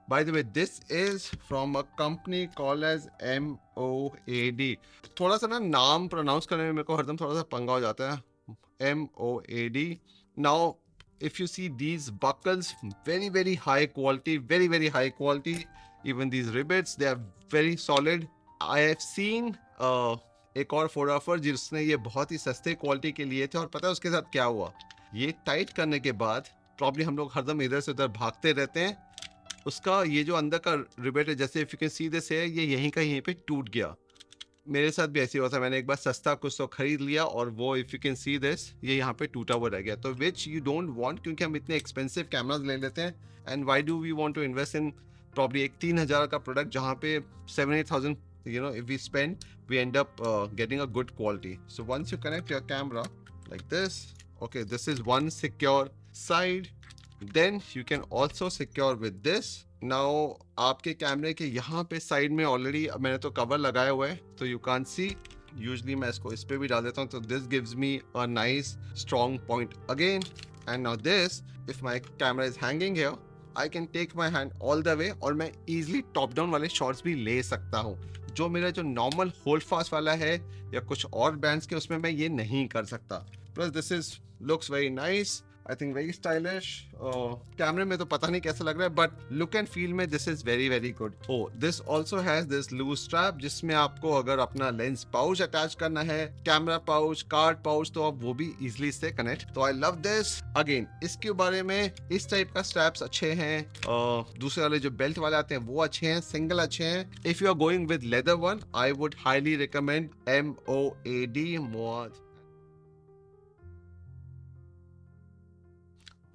By the way, this is from a company called as MOAD. थोड़ा सा ना नाम प्रोनाउंस करने में मेरे को हरदम थोड़ा सा पंगा हो जाता है। MOAD. Now, if you see these buckles, very high quality, very high quality. Even these rivets, they are very solid. I have seen एक और फोटोग्राफर जिसने ये बहुत ही सस्ते क्वालिटी के लिए थे, और पता है उसके साथ क्या हुआ? ये टाइट करने के बाद प्रॉब्ली हम लोग हरदम इधर से उधर भागते रहते हैं, उसका ये जो अंदर का रिवेट है, जैसे if you can see this है, ये यहीं का यहीं पे टूट गया। मेरे साथ भी ऐसे हुआ था, मैंने एक बार सस्ता कुछ तो खरीद लिया और वो if you can see this, ये यहाँ पे टूटा हुआ रह गया, तो विच यू डोंट वांट, क्योंकि हम इतने एक्सपेंसिव कैमराज ले लेते हैं, and why do we want to invest in probably एक 3,000 का प्रोडक्ट जहाँ पे 7-8,000 if we spend, we end up getting a good quality. So once you connect your camera like this, okay, this is one secure side, then you can also secure with this, now आपके कैमरे के यहाँ पे side में already मैंने तो cover लगाया हुआ है, तो यू कैन सी। यूजली मैं इसको इस पे भी डाल देता हूँ, तो this gives me a nice strong point again. And now this, if my camera is hanging here, I can take my hand all the way, और मैं इजिली टॉप डाउन वाले शॉट्स भी ले सकता हूँ, जो मेरा जो नॉर्मल होल्ड फास्ट वाला है या कुछ और ब्रांड्स के उसमें मैं ये नहीं कर सकता। Plus this is looks very nice, I think very stylish. कैमरे में तो पता नहीं कैसा लग रहा है, बट लुक एंड फील में this is very very good. Oh this also has this loose strap, जिसमें आपको अगर अपना लेंस पाउच अटैच करना है, कैमरा पाउच, कार्ड पाउच, तो आप वो भी इजिली से कनेक्ट। तो आई लव दिस। अगेन इसके बारे में, इस टाइप का स्ट्रैप्स अच्छे हैं, दूसरे वाले जो बेल्ट वाले आते हैं वो अच्छे हैं, सिंगल अच्छे हैं। If you are going with leather one, I would highly recommend MOAD, MOAD.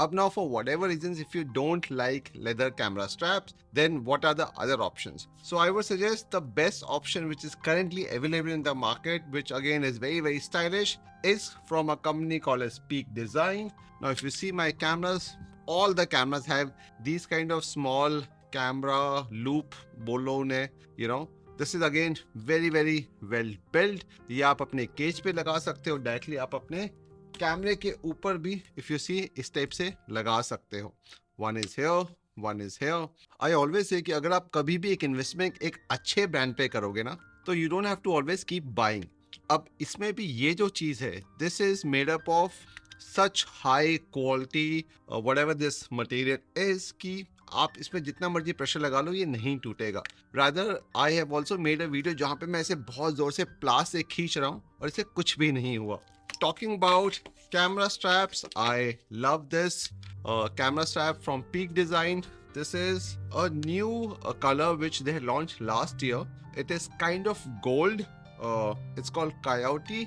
Up now, for whatever reasons, if you don't like leather camera straps, then what are the other options? So I would suggest the best option which is currently available in the market, which again is very very stylish, is from a company called as Peak Design. Now if you see my cameras, all the cameras have these kind of small camera loop bolone, you know. This is again very very well built. ये आप अपने cage पे लगा सकते हो, directly आप अपने कैमरे के ऊपर भी इफ यू सी इस टाइप से लगा सकते हो। One is here, one is here. I always say कि अगर आप कभी भी एक इन्वेस्टमेंट एक अच्छे ब्रांड पे करोगे ना, तो you don't have to always keep buying. अब इसमें भी ये जो चीज है, this is made up of such high quality whatever this material is, कि आप इसमें जितना मर्जी प्रेशर लगा लो ये नहीं टूटेगा। Rather I have also made a video जहाँ पे मैं इसे बहुत जोर से प्लास से खींच रहा हूँ और इसे कुछ भी नहीं हुआ। Talking about camera straps, I love this camera strap from Peak Design. This is a new color which they launched last year. It is kind of gold. It's called Coyote.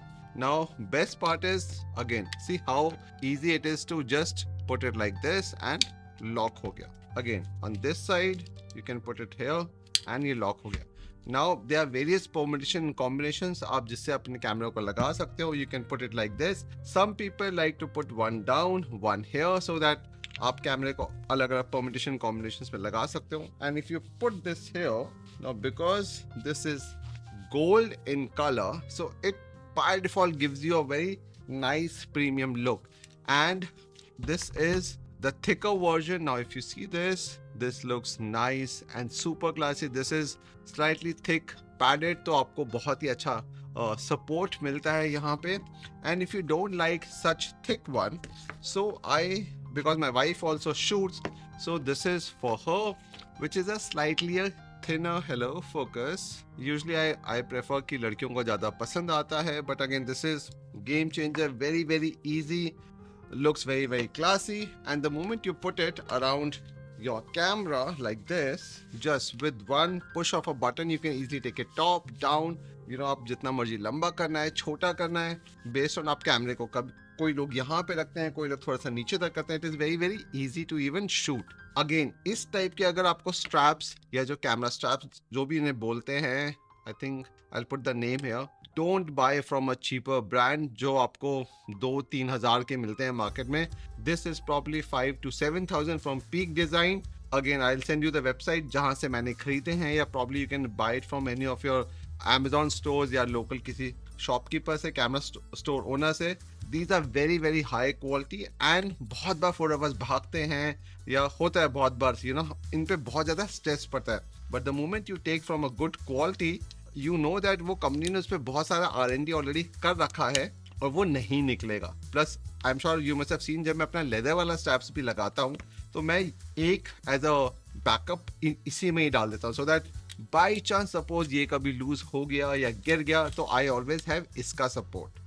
Now, best part is, again, see how easy it is to just put it like this and lock ho gaya. Again, on this side, you can put it here and ये lock हो गया। Now there are various permutation combinations आप जिससे अपने कैमरे को लगा सकते हो। You can put it like this. Some people like to put one down, one here, so that आप कैमरे को अलग अलग permutation combinations में लगा सकते हो। And if you put this here, now because this is gold in color, so it by default gives you a very nice premium look. And this is the thicker version. Now if you see this, this looks nice and super classy. This is slightly thick padded, तो आपको बहुत ही अच्छा support मिलता है यहाँ पे। And if you don't like such thick one, so because my wife also shoots, so this is for her, which is a slightly thinner. Hello focus. Usually I prefer कि लड़कियों को ज़्यादा पसंद आता है, but again this is game changer, very very easy, looks very very classy, and the moment you put it around your camera like this, just with one push of a button you can easily take it top down, you know, आप जितना मर्जी लंबा करना है, छोटा करना है, based on आप कैमरे को कब कोई लोग यहाँ पे रखते हैं, कोई लोग थोड़ा सा नीचे तक करते हैं। It is very very easy to even shoot. Again इस टाइप के अगर आपको स्ट्रैप्स या जो कैमरा स्ट्रैप्स जो भी इन्हें बोलते हैं, I think I put the name here, don't buy from a cheaper brand जो आपको 2-3 हज़ार के मिलते हैं मार्केट में। This is probably 5,000 to 7,000 from Peak Design. Again I will send you the website जहां से मैंने खरीदे हैं, या probably you can buy it from any of your Amazon stores या लोकल किसी शॉपकीपर से, कैमरा स्टोर ओनर से। These are very very high quality and बहुत बार फोटोग्राफर्स भागते हैं या होता है बहुत बार, यू नो, इन पे बहुत ज़्यादा स्ट्रेस पड़ता है। But the moment you take from a good quality, you know that वो कंपनी ने उस पर बहुत सारा R&D ऑलरेडी कर रखा है और वो नहीं निकलेगा। Plus I am sure you must have seen, जब मैं अपना लेदर वाला स्ट्रैप्स भी लगाता हूँ तो मैं एक एज अ बैकअप इसी में ही डाल देता हूँ, so that by chance suppose ये कभी लूज हो गया या गिर गया तो आई ऑलवेज हैव इसका सपोर्ट।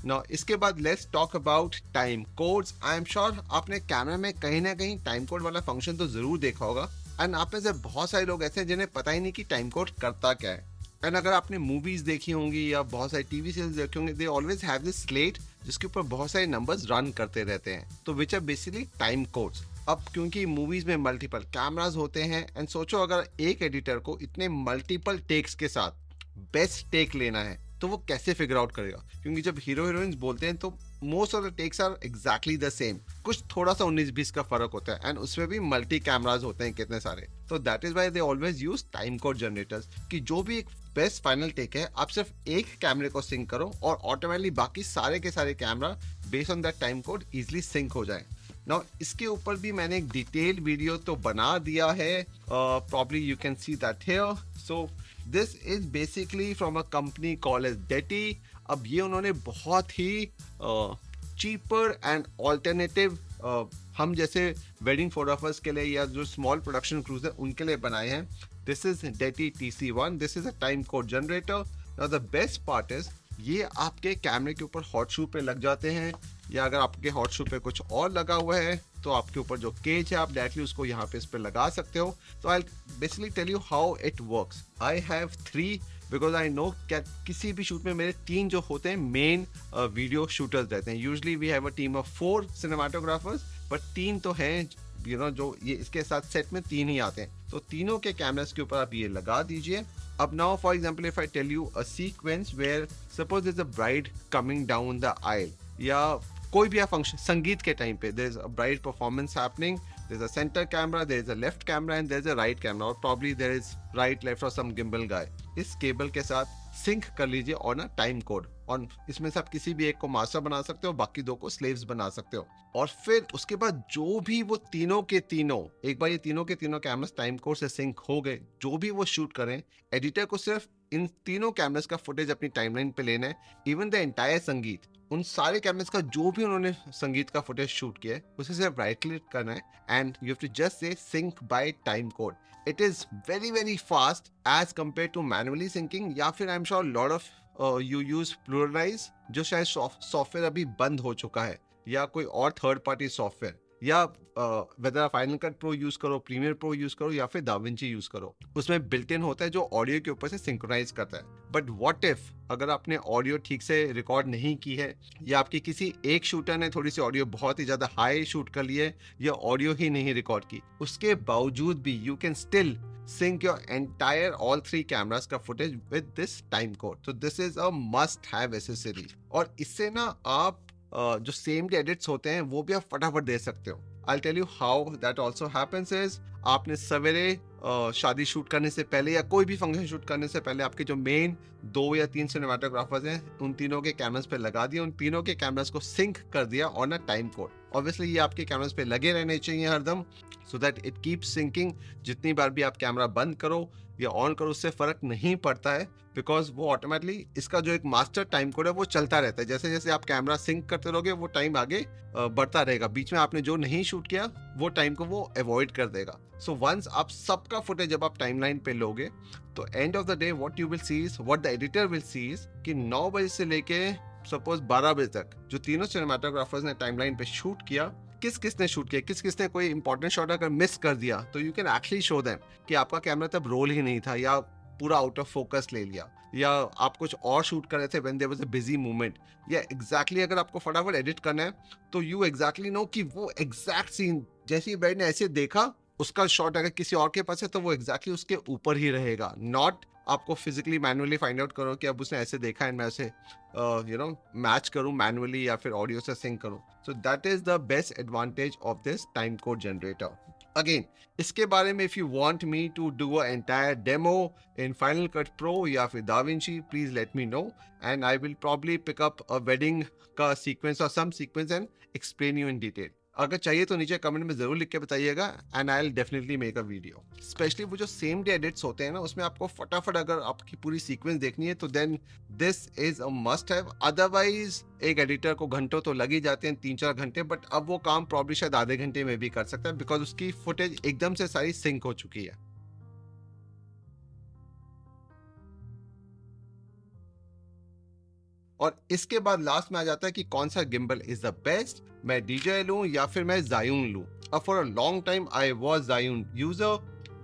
Now, इसके बाद let's talk about time codes. I am sure आपने कैमरा में कहीं ना कहीं टाइम कोड वाला फंक्शन तो जरूर देखा होगा, एंड आप में से बहुत सारे लोग ऐसे हैं जिन्हें पता ही नहीं कि टाइम कोड करता क्या है। एंड अगर आपने मूवीज देखी होंगी या बहुत सारी टीवी सीरीज देखी होंगी, they always have this slate जिसके ऊपर बहुत सारे नंबर्स रन करते रहते हैं, तो which are basically time codes. अब क्योंकि मूवीज में मल्टीपल कैमरास होते हैं, एंड सोचो अगर एक एडिटर को इतने मल्टीपल टेक्स के साथ बेस्ट टेक लेना है, तो वो कैसे फिगर आउट करेगा? क्योंकि जब हीरो हीरोइंस बोलते हैं तो most of the takes are exactly the same, कुछ थोड़ा सा 19-20 का फर्क होता है, एंड उसमें भी मल्टी कैमराज होते हैं कितने सारे। तो that is why they always use time code generators, कि जो भी एक बेस्ट फाइनल टेक है आप सिर्फ एक कैमरे को सिंक करो और ऑटोमेटिकली बाकी सारे के सारे camera based on that time code easily sync हो जाए। नाउ इसके ऊपर भी मैंने एक डिटेल वीडियो तो बना दिया है, probably you can see that here. So this is basically from a company called as Deity. अब ये उन्होंने बहुत ही चीपर एंड ऑल्टरनेटिव हम जैसे वेडिंग फोटोग्राफर्स के लिए या जो स्मॉल प्रोडक्शन क्रूज है उनके लिए बनाए हैं। This is deity TC1, this is a time code generator. Now the best part is ये आपके कैमरे के ऊपर हॉट शू पे लग जाते हैं, या अगर आपके हॉट शू पे कुछ और लगा हुआ है तो आपके ऊपर जो केज है आप डायरेक्टली उसको यहाँ पे इस पे लगा सकते हो। तो I basically tell you how it works. I have 3 because I know क्या किसी भी शूट में मेरे 3 जो होते हैं मेन वीडियो शूटर्स रहते हैं। Usually we have a team of 4 cinematographers, but 3 तो हैं जो ये इसके साथ सेट में 3 ही आते हैं। तो तीनों के कैमरास के ऊपर आप ये लगा दीजिए। अब now for example if I tell you a sequence where suppose is a bride coming down the aisle, या कोई भी फंक्शन संगीत के टाइम पे there is a bright performance happening, there is a center camera, there is a left camera and there is a right camera, और probably there is right left और some gimbal गाय। इस cable के साथ sink कर लीजिए on a time code, और इसमें से आप किसी भी एक को मास्टर बना सकते हो, बाकी 2 को स्लेव्स बना सकते हो। और फिर उसके बाद जो भी वो तीनों के तीनों, एक बार ये तीनों के तीनों कैमरास टाइम कोड से सिंक हो गए, जो भी वो शूट करें, एडिटर को सिर्फ इन तीनों कैमरास का फुटेज अपनी टाइमलाइन पे लेना है। इवन द एंटायर संगीत, उन सारे कैमरास का जो भी उन्होंने संगीत का फुटेज शूट किया है उसे सिर्फ राइट क्लिक करना है and you have to just say sync by time code. It is very very fast as compare to manually syncing, या फिर I am sure lot of you use PluralEyes, जो शायद सॉफ्टवेयर अभी बंद हो चुका है, या कोई और थर्ड पार्टी सॉफ्टवेयर, या whether Final cut Pro use करो, प्रीमियर प्रो यूज करो, या फिर दाविंची यूज करो, उसमें बिल्ट इन होता है जो ऑडियो के ऊपर से सिंक्रोनाइज करता है। बट व्हाट इफ अगर आपने ऑडियो ठीक से रिकॉर्ड नहीं की है, या आपकी किसी एक शूटर ने थोड़ी सी ऑडियो बहुत ही ज्यादा हाई शूट कर ली है, या ऑडियो ही नहीं रिकॉर्ड की, उसके बावजूद भी you can still sync your entire all 3 cameras का footage with this time code. So this is a must have accessory. और इससे ना आप जो सेम डे एडिट्स होते हैं वो भी आप फटाफट दे सकते हो। I'll tell you how that also happens is आपने सवेरे शादी शूट करने से पहले या कोई भी फंक्शन शूट करने से पहले आपके जो मेन 2 या 3 सिनेमाटोग्राफर्स हैं उन तीनों के कैमरास पे लगा दिया, उन तीनों के कैमरास को सिंक कर दिया on a time code. Obviously ये आपके कैमरास पे लगे रहने चाहिए हरदम, so that it keep syncing. जितनी बार भी आप कैमरा बंद करो या ऑन करो उससे फर्क नहीं पड़ता है, बिकॉज वो ऑटोमेटिकली इसका जो एक मास्टर टाइम कोड है वो चलता रहता है। जैसे जैसे आप कैमरा सिंक करते रहोगे वो टाइम आगे बढ़ता रहेगा, बीच में आपने जो नहीं शूट किया वो टाइम को वो अवॉइड कर देगा। सो वंस आप सबका फुटेज जब आप टाइमलाइन पे लोगे तो end of the day what you will see is, what the editor will see is, कि 9 बजे से लेके सपोज 12 बजे तक जो तीनों सिनेमाटोग्राफर्स ने टाइमलाइन पे शूट किया, किस किस ने शूट किया, किस किस ने कोई इंपॉर्टेंट शॉट अगर मिस कर दिया तो you can actually show them कि आपका कैमरा तब रोल ही नहीं था, या पूरा आउट ऑफ फोकस ले लिया, या आप कुछ और शूट कर रहे थे when there was a busy moment, या एग्जैक्टली अगर आपको फटाफट एडिट करना है तो यू एग्जैक्टली नो कि वो एग्जैक्ट सीन जैसे ही ब्राइड ने ऐसे देखा उसका शॉट अगर किसी और के पास है तो वो एग्जैक्टली उसके ऊपर ही रहेगा, नॉट आपको फिजिकली मैनुअली फाइंड आउट करो कि अब उसने ऐसे देखा है मैं ऐसे मैच करूं मैनुअली या फिर ऑडियो से सिंक करूं। So that is the best advantage of this time code generator. Again इसके बारे में if you want me to do a entire demo in final cut pro या फिर DaVinci, please let me know and I will probably pick up a wedding का sequence और some sequence and explain you in detail. अगर चाहिए तो नीचे comment में जरूर लिख के बताइएगा and I will definitely make a video. Specially वो जो सेम डे एडिट्स होते हैं ना उसमें आपको फटाफट अगर आपकी पूरी सीक्वेंस देखनी है तो then this is a must have. Otherwise एक एडिटर को घंटों तो लग ही जाते हैं, 3-4 घंटे, बट अब वो काम प्रॉब्ली शायद आधे घंटे में भी कर सकता है बिकॉज उसकी फुटेज एकदम से सारी सिंक हो चुकी है। और इसके बाद लास्ट में आ जाता है कि कौन सा गिम्बल इज द बेस्ट, मैं DJI लूं या फिर मैं Zhiyun लूं। अब for a long time I was Zhiyun user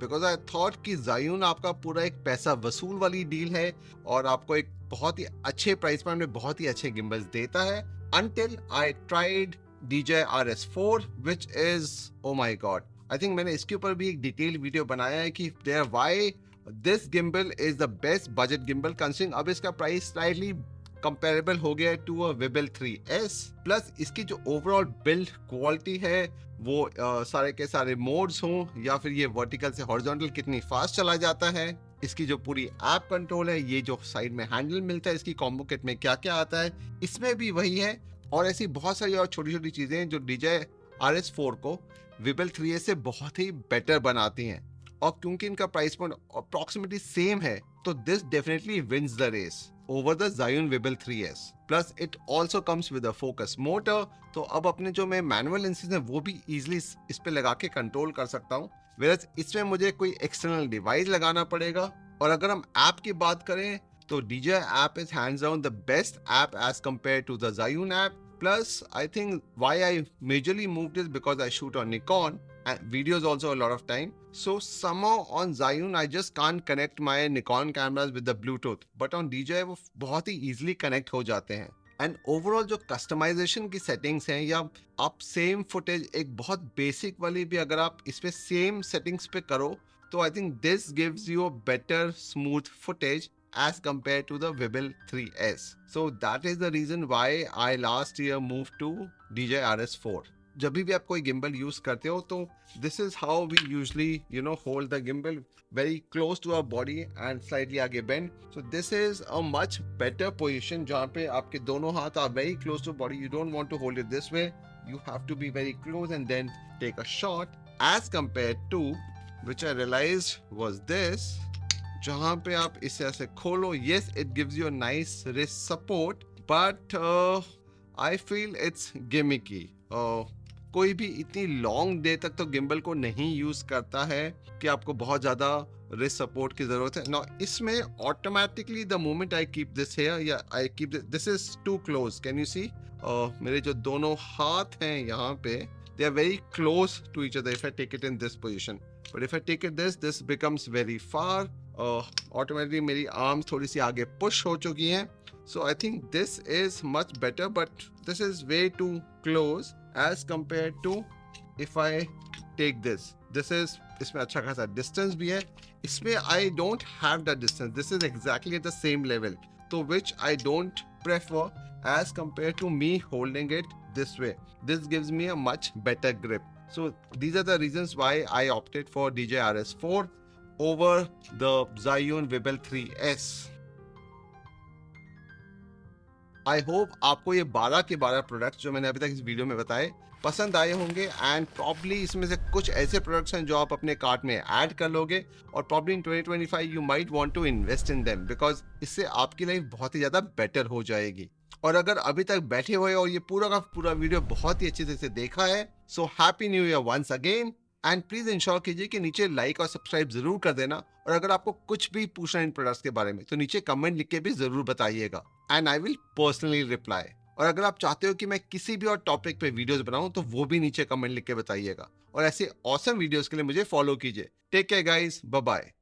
because I thought कि Zhiyun आपका पूरा एक पैसा वसूल वाली डील है और आपको एक बहुत ही अच्छे प्राइस पॉइंट में बहुत ही अच्छे गिम्बल्स देता है, until I tried DJI RS4 which is oh my god। I think मैंने इसके ऊपर भी एक डिटेल वीडियो बनाया है कि there why this gimbal is the best budget gimbal considering अब इसका प्राइस स्लाइटली कंपेरेबल हो गया to a Wibble 3S plus इसकी जो ओवरऑल बिल्ड क्वालिटी है वो सारे के सारे मोड्स हों या फिर ये वर्टिकल से हॉरिजॉन्टल कितनी फास्ट चला जाता है, इसकी जो पूरी ऐप कंट्रोल है, ये जो साइड में हैंडल मिलता है, इसकी कॉम्बो किट में क्या क्या आता है इसमें भी वही है। और ऐसी बहुत सारी और छोटी छोटी चीजें जो DJI RS4 को Wibble 3S से बहुत ही बेटर बनाती हैं। और क्योंकि इनका प्राइस पॉइंट अप्रॉक्सिमेटली सेम है तो this definitely wins the race over the Zhiyun Wibble 3S. Plus it also comes with a focus motor, तो अब अपने जो मैं मैनुअल लेंसेज हैं वो भी इजीली इस पे लगा के कंट्रोल कर सकता हूँ, whereas इसमें मुझे कोई एक्सटर्नल डिवाइस लगाना पड़ेगा। और अगर हम ऐप की बात करें तो DJI app is hands down the best app as compared to the Zhiyun app. Plus I think why I majorly moved is because I shoot on Nikon and videos also a lot of time. So somehow on Zhiyun I just can't connect my Nikon cameras with the Bluetooth, but on DJI वो बहुत ही easily connect हो जाते हैं। And overall जो customization की settings हैं या आप सेम फुटेज एक बहुत बेसिक वाली भी अगर आप इस पे सेम सेटिंग्स पे करो तो I think this gives you a better smooth footage as compared to the Wibble 3S. So that is the reason why I last year moved to DJI RS4. जब भी आप कोई गिम्बल यूज करते हो तो this is how we usually hold the gimbal very close to our body and slightly आगे bend. So this is a much better position जहाँ पे आपके दोनों हाथ are very close to body. You don't want to hold it this way, you have to be very close and then take a shot as compare to which I realized was this, जहाँ पे आप इसे ऐसे खोलो, yes it gives you a nice wrist support but I feel it's gimmicky. कोई भी इतनी long day तक तो गिम्बल को नहीं यूज करता है कि आपको बहुत ज्यादा रिस्ट सपोर्ट की जरूरत है ना। इसमें automatically the moment I keep this here या I keep this is too close, can you see मेरे जो दोनों हाथ हैं यहाँ पे they are very close to each other if I take it in this position, but if I take it this becomes very far. Automatically मेरी arms थोड़ी सी आगे push हो चुकी हैं, so I think this is much better but this is way too close as compared to if I take this. This is इसमें अच्छा खासा distance भी है, इसमें I don't have that distance, this is exactly at the same level, so which I don't prefer as compared to me holding it this way. This gives me a much better grip. So these are the reasons why I opted for DJI RS4 over the Zhiyun Wibble 3S. I hope आपको ये 12 के 12 products जो मैंने अभी तक इस video में बताए पसंद आए होंगे एंड प्रॉब्ली इसमें से कुछ ऐसे प्रोडक्ट्स हैं जो आप अपने कार्ट में ऐड कर लोगे और probably in 2025 you might want to invest in them because इससे आपकी लाइफ बहुत ही ज़्यादा बेटर हो जाएगी। और अगर अभी तक बैठे हुए और ये पूरा का पूरा वीडियो बहुत ही अच्छे से देखा है, so happy new year once again and please ensure कीजिए कि नीचे लाइक और सब्सक्राइब जरूर कर देना। और अगर आपको कुछ भी पूछना है इन प्रोडक्ट्स के बारे में तो नीचे कमेंट लिख के भी जरूर बताइएगा and I will personally reply. और अगर आप चाहते हो कि मैं किसी भी और टॉपिक पे वीडियोस बनाऊं तो वो भी नीचे कमेंट लिख के बताइएगा। और ऐसे ऑसम वीडियोस के लिए मुझे फॉलो कीजिए। Take care guys, bye bye.